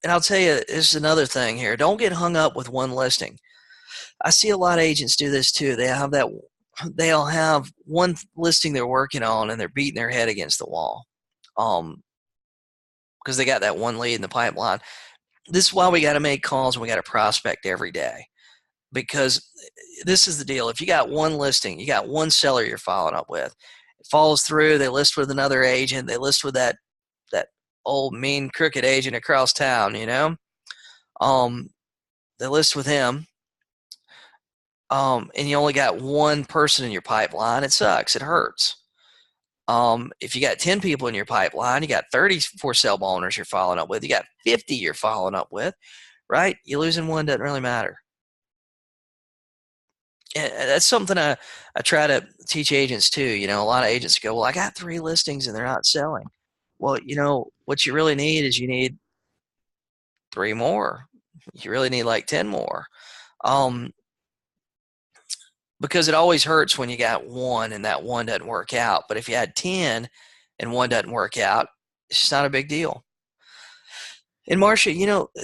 I'll tell you, this is another thing here. Don't get hung up with one listing. I see a lot of agents do this too. They'll have one listing they're working on and they're beating their head against the wall. Because they got that one lead in the pipeline. This is why we got to make calls and we got to prospect every day. because this is the deal. If you got one listing, you got one seller you're following up with, it falls through, they list with another agent, they list with that old mean crooked agent across town, um, they list with him, and you only got one person in your pipeline, it sucks, it hurts. If you got 10 people in your pipeline, you got 30 for sale owners you're following up with, you got 50 you're following up with, right? You losing one doesn't really matter. And that's something I try to teach agents too. A lot of agents go, well, I got 3 listings and they're not selling. Well, what you really need is you need 3 more. You really need like 10 more. Because it always hurts when you got one and that one doesn't work out. But if you had 10 and one doesn't work out, it's just not a big deal. And Marcia,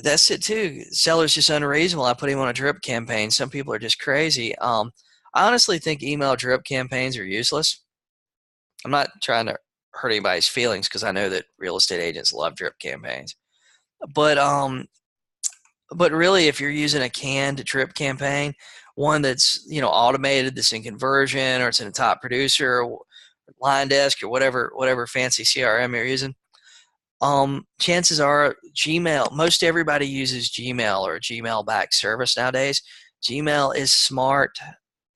that's it too. Seller's just unreasonable. I put him on a drip campaign. Some people are just crazy. I honestly think email drip campaigns are useless. I'm not trying to hurt anybody's feelings because I know that real estate agents love drip campaigns. But really, if you're using a canned drip campaign, one that's automated, that's in conversion, or it's in a top producer, or line desk, or whatever fancy CRM you're using, chances are Gmail. Most everybody uses Gmail or a Gmail-backed service nowadays. Gmail is smart.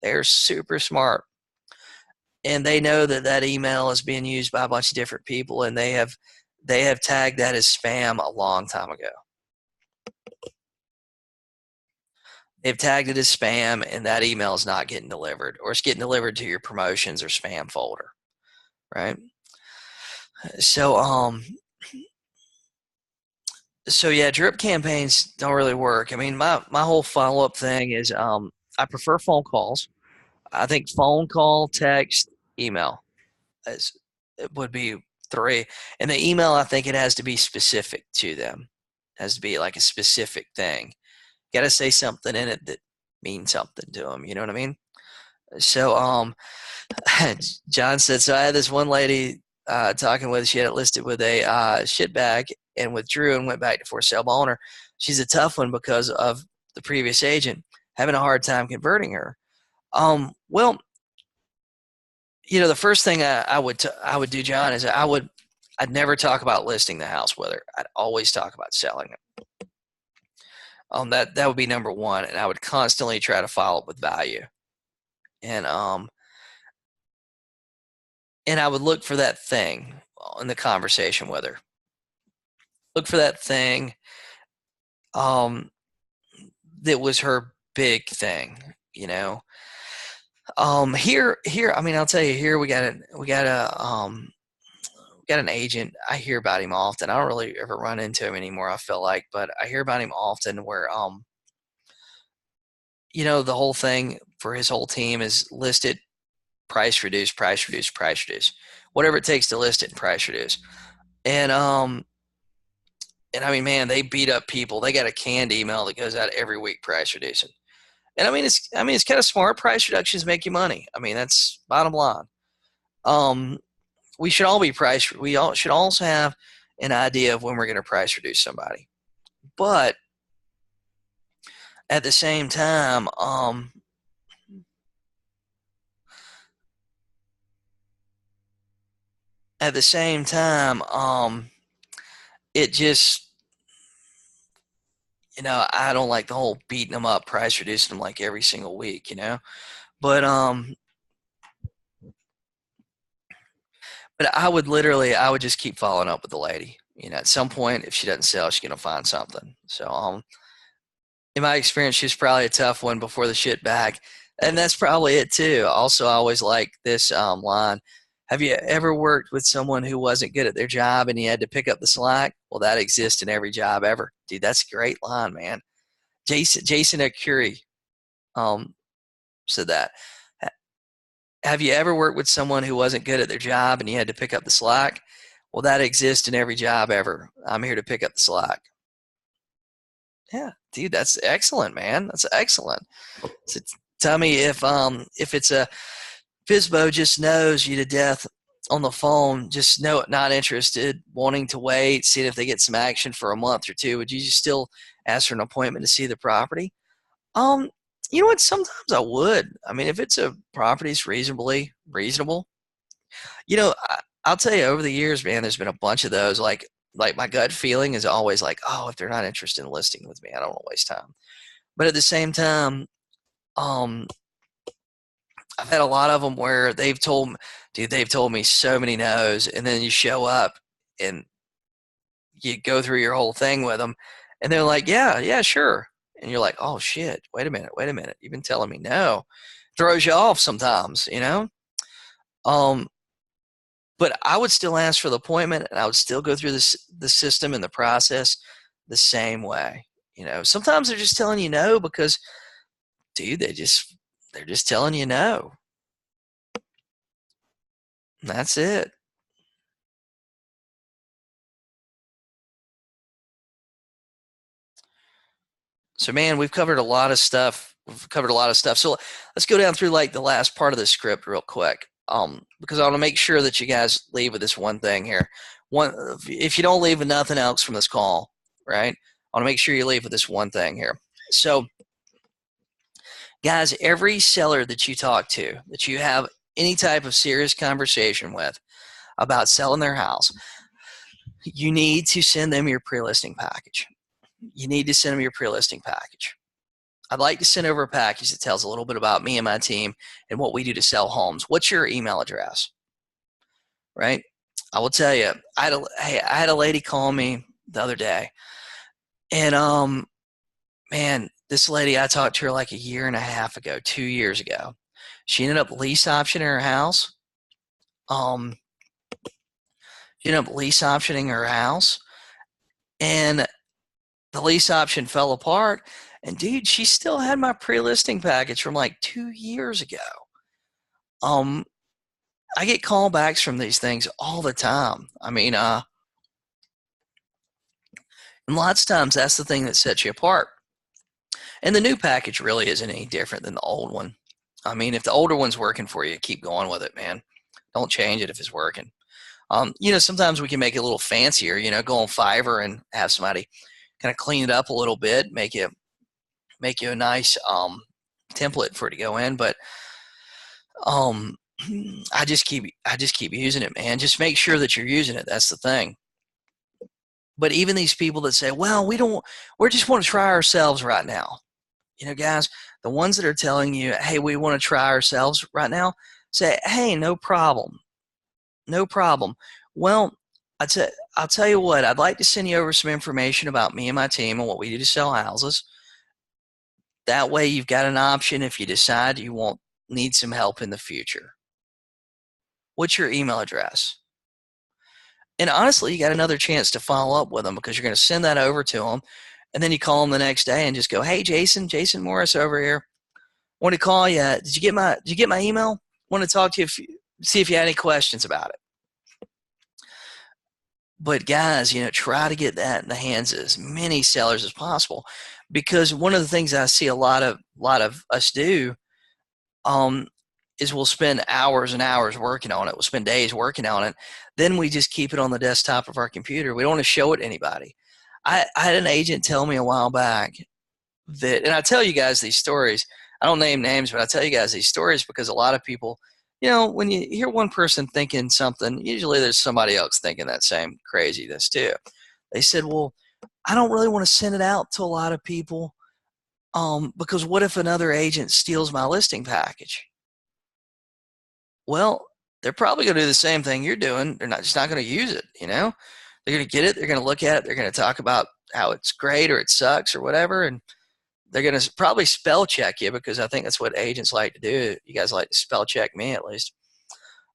They're super smart, and they know that email is being used by a bunch of different people, and they have tagged that as spam a long time ago. They've tagged it as spam, and that email is not getting delivered, or it's getting delivered to your promotions or spam folder, right? So yeah, drip campaigns don't really work. I mean, my whole follow-up thing is I prefer phone calls. I think phone call, text, email it would be 3. And the email, I think it has to be specific to them. It has to be like a specific thing. Got to say something in it that means something to them. You know what I mean? So John said, so I had this one lady talking with, she had it listed with a shit bag and withdrew and went back to for sale by owner. She's a tough one because of the previous agent having a hard time converting her. Well, the first thing I would do, John, is I'd never talk about listing the house with her. I'd always talk about selling it. That would be number one, and I would constantly try to follow up with value, and I would look for that thing in the conversation with her. Look for that thing, that was her big thing, Here, I mean, I'll tell you, here we got an agent. I hear about him often. I don't really ever run into him anymore, I feel like, but I hear about him often where, the whole thing for his whole team is list it, price reduce, price reduce, price reduce. Whatever it takes to list it and price reduce. And I mean, man, they beat up people. They got a canned email that goes out every week, price reducing. And I mean, it's kind of smart. Price reductions make you money. I mean, that's bottom line. We should all be priced. We all should also have an idea of when we're going to price reduce somebody. But at the same time, it just, I don't like the whole beating them up, price reducing them like every single week, But I would just keep following up with the lady. At some point, if she doesn't sell, she's gonna find something. So, in my experience, she was probably a tough one before the shit bag, and that's probably it too. Also, I always like this line: have you ever worked with someone who wasn't good at their job and you had to pick up the slack? Well, that exists in every job ever, dude. That's a great line, man. Jason Curie said that. Have you ever worked with someone who wasn't good at their job and you had to pick up the slack? Well, that exists in every job ever. I'm here to pick up the slack. Yeah, dude, that's excellent, man. That's excellent. So tell me if it's a FISBO just knows you to death on the phone, just not interested, wanting to wait, seeing if they get some action for a month or two, would you still ask for an appointment to see the property? You know what? Sometimes I would. I mean, if it's a property's reasonably reasonable, I'll tell you over the years, man, there's been a bunch of those. Like my gut feeling is always like, oh, if they're not interested in listing with me, I don't want to waste time. But at the same time, um, I've had a lot of them where they've told me so many no's, and then you show up and you go through your whole thing with them, and they're like, yeah, yeah, sure. And you're like, oh shit, wait a minute. You've been telling me no. Throws you off sometimes, you know? Um, but I would still ask for the appointment, and I would still go through the system and the process the same way. Sometimes they're just telling you no because, dude, they're just telling you no. And that's it. So, man, we've covered a lot of stuff. So let's go down through like the last part of the script real quick. Because I want to make sure that you guys leave with this one thing here. If you don't leave with nothing else from this call, right? I want to make sure you leave with this one thing here. So, guys, every seller that you talk to, that you have any type of serious conversation with about selling their house, you need to send them your pre-listing package. I'd like to send over a package that tells a little bit about me and my team and what we do to sell homes. What's your email address? Right? I will tell you, I had a lady call me the other day, and man, this lady, I talked to her like a year and a half ago, 2 years ago. She ended up lease optioning her house. And the lease option fell apart. And dude, she still had my pre-listing package from like 2 years ago. I get callbacks from these things all the time. I mean, and lots of times that's the thing that sets you apart. And the new package really isn't any different than the old one. I mean, if the older one's working for you, keep going with it, man. Don't change it if it's working. Sometimes we can make it a little fancier, go on Fiverr and have somebody kind of clean it up a little bit, make you a nice template for it to go in. But I just keep using it, man. Just make sure that you're using it. That's the thing. But even these people that say, well, we just want to try ourselves right now. Guys, the ones that are telling you, hey, we want to try ourselves right now, say, hey, no problem. No problem. Well, I'll tell you what, I'd like to send you over some information about me and my team and what we do to sell houses. That way you've got an option if you decide you won't need some help in the future. What's your email address? And honestly, you got another chance to follow up with them because you're going to send that over to them. And then you call them the next day and just go, hey, Jason Morris over here. Want to call you. Did you get my email? Want to talk to you, see if you had any questions about it. But guys, try to get that in the hands of as many sellers as possible, because one of the things I see a lot of us do is we'll spend hours and hours working on it. We'll spend days working on it. Then we just keep it on the desktop of our computer. We don't want to show it to anybody. I had an agent tell me a while back that, and I tell you guys these stories. I don't name names, but I tell you guys these stories because a lot of people, when you hear one person thinking something, usually there's somebody else thinking that same craziness too. They said, well, I don't really want to send it out to a lot of people because what if another agent steals my listing package? Well, they're probably going to do the same thing you're doing. They're just not going to use it, They're going to get it. They're going to look at it. They're going to talk about how it's great or it sucks or whatever, and they're going to probably spell check you because I think that's what agents like to do. You guys like to spell check me at least.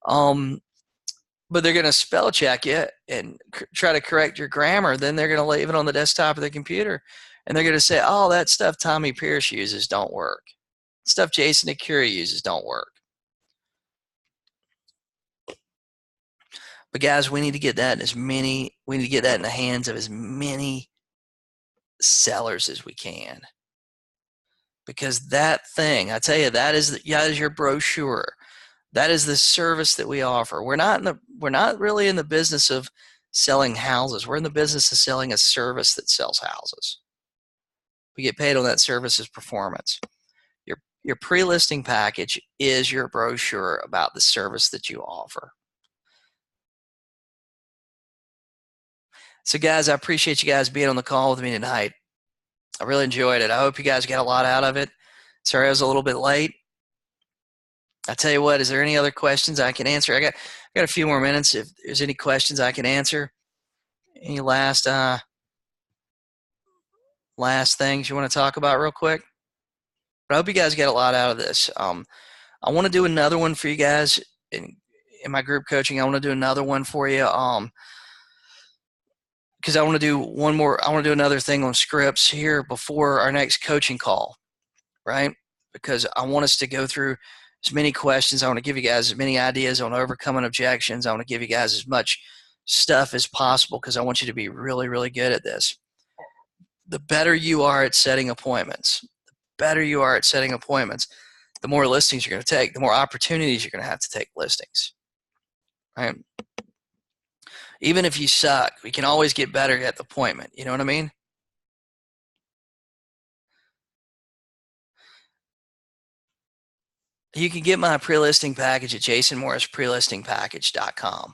But they're going to spell check you and try to correct your grammar. Then they're going to leave it on the desktop of the computer, and they're going to say, oh, that stuff Tommy Pierce uses don't work. Stuff Jason Acura uses don't work. But guys, we need to get that in the hands of as many sellers as we can. Because that thing, I tell you, that is your brochure. That is the service that we offer. We're not really in the business of selling houses. We're in the business of selling a service that sells houses. We get paid on that service as performance. Your pre-listing package is your brochure about the service that you offer. So guys, I appreciate you guys being on the call with me tonight. I really enjoyed it. I hope you guys got a lot out of it. Sorry I was a little bit late. I tell you what, is there any other questions I can answer? I got a few more minutes. If there's any questions I can answer. Any last things you want to talk about real quick? But I hope you guys get a lot out of this. I want to do another one for you guys in my group coaching. I want to do another one for you. Because I want to do one more. I want to do another thing on scripts here before our next coaching call, right? Because I want us to go through as many questions. I want to give you guys as many ideas on overcoming objections. I want to give you guys as much stuff as possible because I want you to be really, really good at this. The better you are at setting appointments, the more listings you're going to take, the more opportunities you're going to have to take listings, right? Even if you suck, we can always get better at the appointment. You know what I mean? You can get my pre-listing package at jasonmorrisprelistingpackage.com.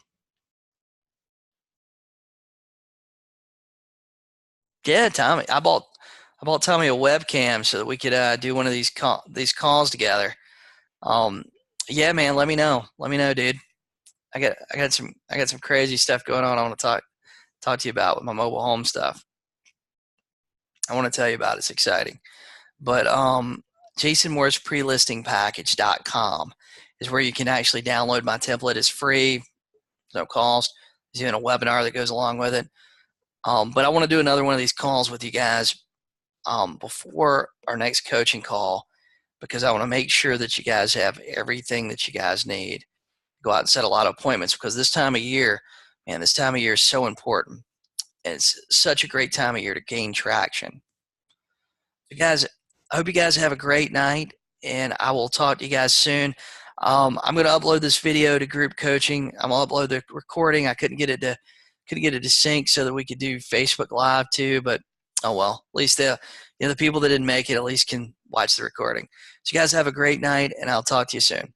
Yeah, Tommy. I bought Tommy a webcam so that we could do one of these calls together. Yeah, man. Let me know. Let me know, dude. I got some crazy stuff going on. I want to talk to you about with my mobile home stuff. I want to tell you about it. It's exciting. But jasonmorrisprelistingpackage.com is where you can actually download my template. It's free, no cost. There's even a webinar that goes along with it. But I want to do another one of these calls with you guys before our next coaching call because I want to make sure that you guys have everything that you guys need. Go out and set a lot of appointments because this time of year, man, this time of year is so important. And it's such a great time of year to gain traction. So guys, I hope you guys have a great night, and I will talk to you guys soon. I'm going to upload this video to group coaching. I'm going to upload the recording. I couldn't get it to sync so that we could do Facebook Live too, but oh well. At least the people that didn't make it at least can watch the recording. So you guys have a great night, and I'll talk to you soon.